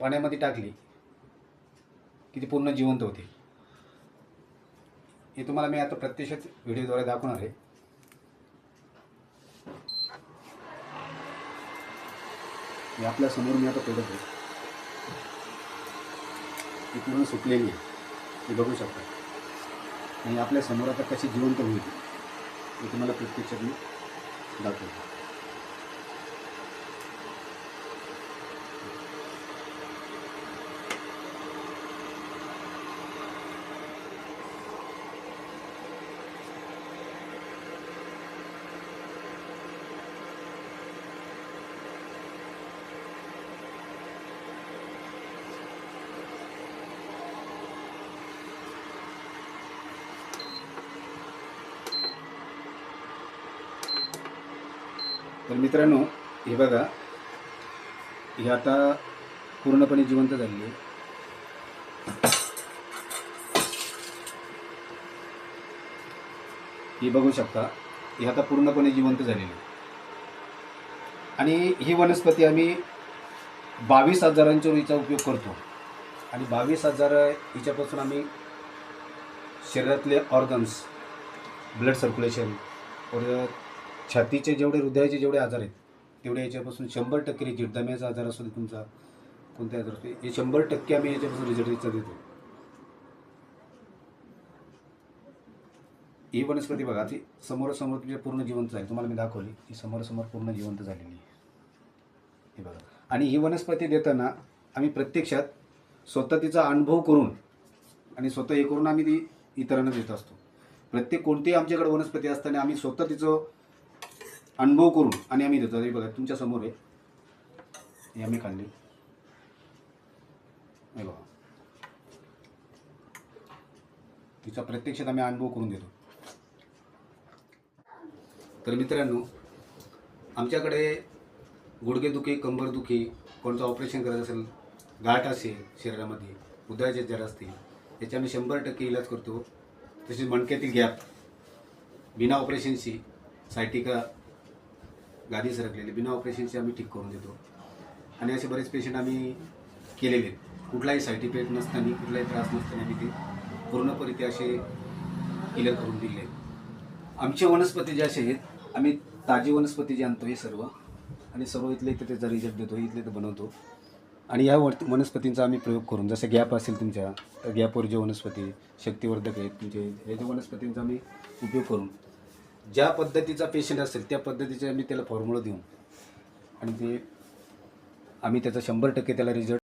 पाण्यामध्ये टाकली की ती पूर्ण जिवंत होते. हे तुम्हाला मी आता प्रत्यक्षात व्हिडिओद्वारे दाखवणार आहे. हे आपल्या समोर मी आता तोडत आहे. ती पूर्ण सुकलेली आहे, हे बघू शकता. आणि आपल्या समोर आता कशी जिवंत होईल हे तुम्हाला प्रत्यक्षात मी दाखवतो. तर मित्रांनो, हे बघा, हे आता पूर्णपणे जिवंत झालेली आहे. हे बघू शकता, हे आता पूर्णपणे जिवंत झालेली आहे. आणि ही वनस्पती आम्ही 22,000 हिचा उपयोग करतो. आणि 22,000 हिच्यापासून आम्ही शरीरातले ऑर्गन्स, ब्लड सर्क्युलेशन, और छातीचे जेवढे, हृदयाचे जेवढे आजार आहेत तेवढे याच्यापासून 100% रिजल्ट. दम्याचा आजार असतो तुमचा, कोणत्या आजार असतो, हे 100% आम्ही याच्यापासून रिझल्ट देतो. ही वनस्पती बघा, ती समोरासमोर तुझ्या पूर्ण जिवंत झाली. तुम्हाला मी दाखवली, ही समोरासमोर पूर्ण जिवंत झालेली आहे. हे बघा. आणि ही वनस्पती देताना आम्ही प्रत्यक्षात स्वतः तिचा अनुभव करून आणि स्वतः हे करून आम्ही ती इतरांना देत असतो. प्रत्येक कोणतीही आमच्याकडे वनस्पती असताना आम्ही स्वतः तिचं अनुभव करून आणि आम्ही देतो. हे बघा, तुमच्या समोर आहे, हे आम्ही खाल्ली. हे बघा, तिचा प्रत्यक्षात आम्ही अनुभव करून देतो. तर मित्रांनो, आमच्याकडे गुडघेदुखी, कंबरदुखी, कोणतं ऑपरेशन करायचं असेल, गाठ असेल शरीरामध्ये, हृदयाचे आजार असतील, याचे आम्ही 100% इलाज करतो. तसेच मणक्यातील गॅप बिना ऑपरेशनची, सायटिका, गादी सरकलेली बिना ऑपरेशनची आम्ही ठीक करून देतो. आणि असे बरेच पेशंट आम्ही केलेले आहेत. कुठलाही साईड इफेक्ट नसताना, कुठलाही त्रास नसताना आम्ही ते पूर्णपणे ते असे क्लिअर करून दिले आहेत. आमचे वनस्पती जे असे आहेत, आम्ही ताजी वनस्पती जे आणतो हे सर्व, आणि सर्व इथले इथे त्याचा रिझल्ट देतो, इथले इथं बनवतो. आणि या वनस्पतींचा आम्ही प्रयोग करून, जसं गॅप असेल तुमच्या, तर गॅपवर जे वनस्पती शक्तिवर्धक आहेत तुमचे, हे जे वनस्पतींचा आम्ही उपयोग करून, ज्या पद्धतीचा पेशंट असेल त्या पद्धतीचे आम्ही त्याला फॉर्म्युला देऊन आणि ते आम्ही त्याचा 100% त्याला रिझल्ट